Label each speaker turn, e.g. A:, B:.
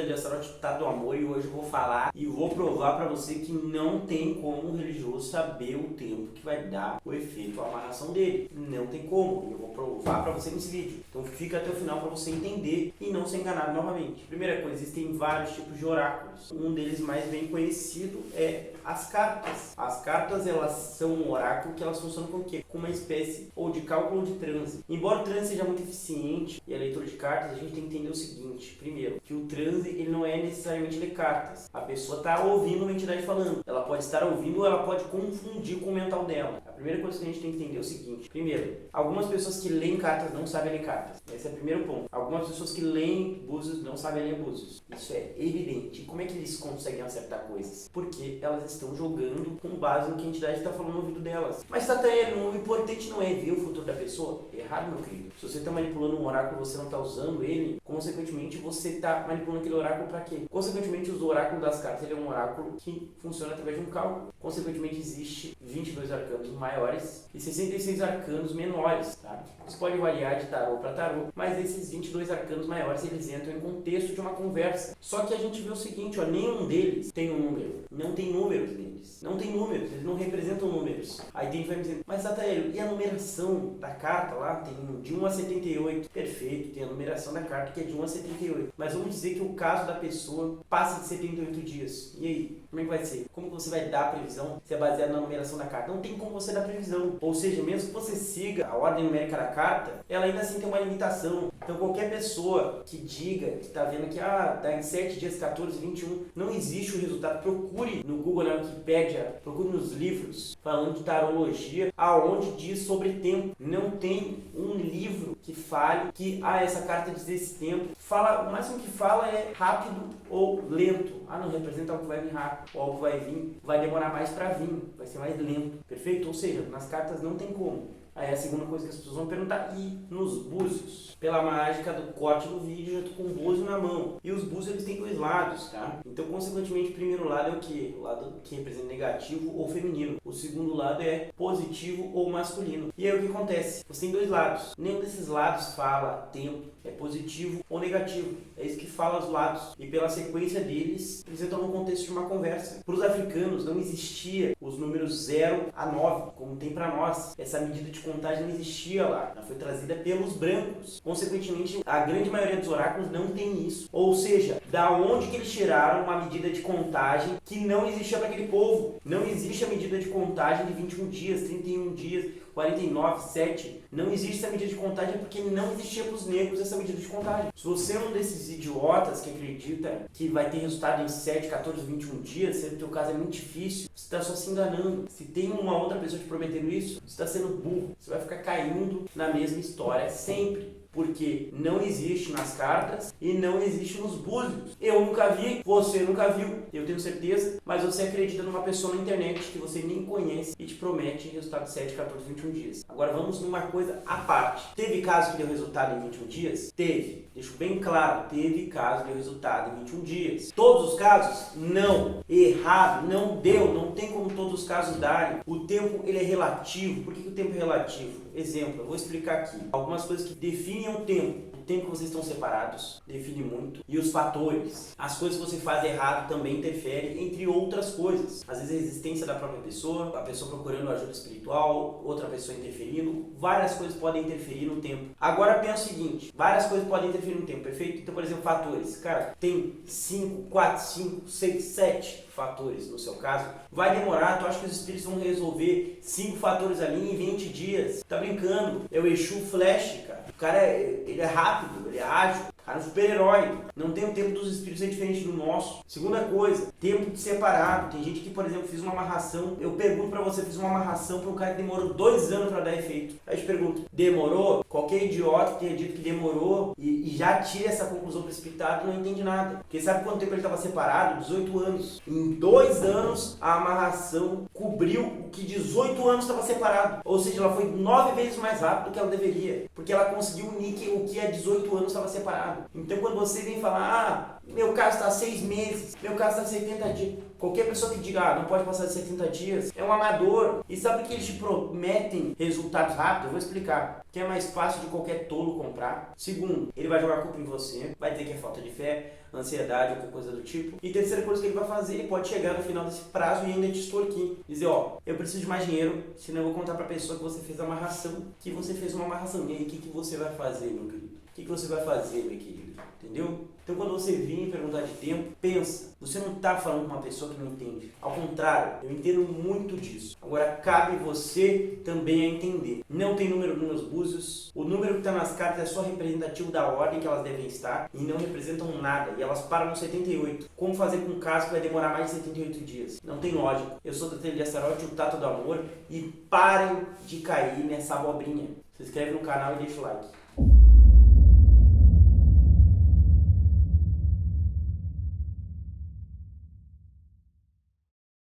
A: de Astaroth tá do amor e hoje eu vou falar e vou provar pra você que não tem como um religioso saber o tempo que vai dar o efeito, a amarração dele. Não tem como. Eu vou provar pra você nesse vídeo. Então fica até o final pra você entender e não ser enganado novamente. Primeira coisa, existem vários tipos de oráculos. Um deles mais bem conhecido é as cartas. As cartas, elas são um oráculo que elas funcionam com o quê? Com uma espécie ou de cálculo ou de transe. Embora o transe seja muito eficiente e a leitura de cartas, a gente tem que entender o seguinte. Primeiro, que o transe ele não é necessariamente ler cartas. A pessoa está ouvindo uma entidade falando. Ela pode estar ouvindo ou ela pode confundir com o mental dela. A primeira coisa que a gente tem que entender é o seguinte. Primeiro, algumas pessoas que leem cartas não sabem ler cartas. Esse é o primeiro ponto. Algumas pessoas que leem búzios não sabem ler búzios. Isso é evidente. E como é que eles conseguem acertar coisas? Porque elas estão jogando com base no que a entidade está falando no ouvido delas. Mas o importante não é ver o futuro da pessoa. Errado, meu querido. Se você está manipulando um oráculo e você não está usando ele, consequentemente você está manipulando aquele oráculo para quê? Consequentemente, o oráculo das cartas ele é um oráculo que funciona através de um cálculo. Consequentemente, existe 22 arcanos maiores e 66 arcanos menores, tá? Isso pode variar de tarô para tarô, mas esses 22 arcanos maiores, eles entram em contexto de uma conversa. Só que a gente vê o seguinte, ó, nenhum deles tem um número. Não tem números neles. Não tem números, eles não representam números. Aí tem gente que vai me dizer, mas Sataélio, e a numeração da carta lá? Tem de 1 a 78. Perfeito, tem a numeração da carta que é de 1 a 78. Mas vamos dizer que o caso da pessoa passa de 78 dias. E aí? Como é que vai ser? Como que você vai dar a previsão se é baseado na numeração da carta? Não tem como você dar previsão. Ou seja, mesmo que você siga a ordem numérica da carta, ela ainda assim tem uma limitação. Então qualquer pessoa que diga, que está vendo que dá em 7 dias, 14, 21, não existe o resultado. Procure no Google, na Wikipédia, procure nos livros falando de tarologia, aonde diz sobre tempo. Não tem um livro que fale que essa carta diz esse tempo. O máximo que fala é rápido ou lento. Não representa algo que vai vir rápido, ou algo que vai vir, vai demorar mais para vir, vai ser mais lento. Perfeito? Ou seja, nas cartas não tem como. Aí a segunda coisa que as pessoas vão perguntar, e nos búzios? Pela mágica do corte do vídeo, eu já tô com o búzio na mão. E os búzios, eles têm dois lados, tá? Então, consequentemente, o primeiro lado é o quê? O lado que representa negativo ou feminino. O segundo lado é positivo ou masculino. E aí o que acontece? Você tem dois lados. Nenhum desses lados fala tempo, é positivo ou negativo. É isso que fala os lados. E pela sequência deles, eles entram no contexto de uma conversa. Para os africanos, não existia os números 0 a 9, como tem para nós. Essa medida de contagem não existia lá. Ela foi trazida pelos brancos. Consequentemente, a grande maioria dos oráculos não tem isso. Ou seja, da onde que eles tiraram uma medida de contagem que não existia para aquele povo? Não existe a medida de contagem de 21 dias, 31 dias, 49, 7. Não existe essa medida de contagem porque não existia para os negros essa medida de contagem. Se você é um desses idiotas que acredita que vai ter resultado em 7, 14, 21 dias, sendo que o teu caso é muito difícil, você está só se enganando. Se tem uma outra pessoa te prometendo isso, você está sendo burro. Você vai ficar caindo na mesma história sempre. Porque não existe nas cartas e não existe nos búzios. Eu nunca vi, você nunca viu, eu tenho certeza, mas você acredita numa pessoa na internet que você nem conhece e te promete resultado de 7, 14, 21 dias. Agora vamos numa coisa à parte. Teve caso que deu resultado em 21 dias? Teve. Deixo bem claro, teve caso que deu resultado em 21 dias. Todos os casos? Não. Errado, não deu, não tem como todos os casos darem. O tempo ele é relativo. Por que o tempo é relativo? Exemplo, eu vou explicar aqui algumas coisas que definem o tempo. O tempo que vocês estão separados define muito. E os fatores. As coisas que você faz errado também interferem, entre outras coisas. Às vezes a existência da própria pessoa, a pessoa procurando ajuda espiritual, outra pessoa interferindo. Várias coisas podem interferir no tempo. Agora pensa o seguinte, várias coisas podem interferir no tempo, perfeito? Então, por exemplo, fatores. Cara, tem 5, 4, 5, 6, 7 fatores no seu caso. Vai demorar, tu acha que os espíritos vão resolver 5 fatores ali em 20 dias? Tá brincando? É o Exu Flash, cara. O cara ele é rápido, ele é ágil. Cara, um super-herói. Não tem o tempo dos espíritos, é diferente do nosso. Segunda coisa, tempo de separado. Tem gente que, por exemplo, fiz uma amarração. Eu pergunto pra você, fiz uma amarração pra um cara que demorou 2 anos pra dar efeito. Aí eu te pergunto, demorou? Qualquer idiota que tenha dito que demorou e já tira essa conclusão precipitada não entende nada. Porque sabe quanto tempo ele estava separado? 18 anos. Em 2 anos, a amarração cobriu o que 18 anos estava separado. Ou seja, ela foi 9 vezes mais rápido do que ela deveria. Porque ela conseguiu unir o que há 18 anos estava separado. nada. Então quando você vem falar, meu caso está 6 meses, meu caso está 70 dias, qualquer pessoa que diga, não pode passar de 70 dias, é um amador. E sabe que eles te prometem resultados rápidos? Eu vou explicar. Que é mais fácil de qualquer tolo comprar. Segundo, ele vai jogar a culpa em você, vai dizer que é falta de fé, ansiedade, qualquer coisa do tipo. E terceira coisa que ele vai fazer, ele pode chegar no final desse prazo e ainda te extorquir. Dizer, eu preciso de mais dinheiro, senão eu vou contar pra pessoa que você fez a amarração, que você fez uma amarração. E aí, o que você vai fazer, meu querido? O que você vai fazer, meu querido? Entendeu? Então quando você vir perguntar de tempo, pensa. Você não está falando com uma pessoa que não entende. Ao contrário, eu entendo muito disso. Agora cabe você também a entender. Não tem número nos meus búzios. O número que está nas cartas é só representativo da ordem que elas devem estar e não representam nada. E elas param no 78. Como fazer com um caso que vai demorar mais de 78 dias? Não tem lógica. Eu sou da trilha de Astarote, o Tato do Amor, e parem de cair nessa abobrinha. Se inscreve no canal e deixa o like.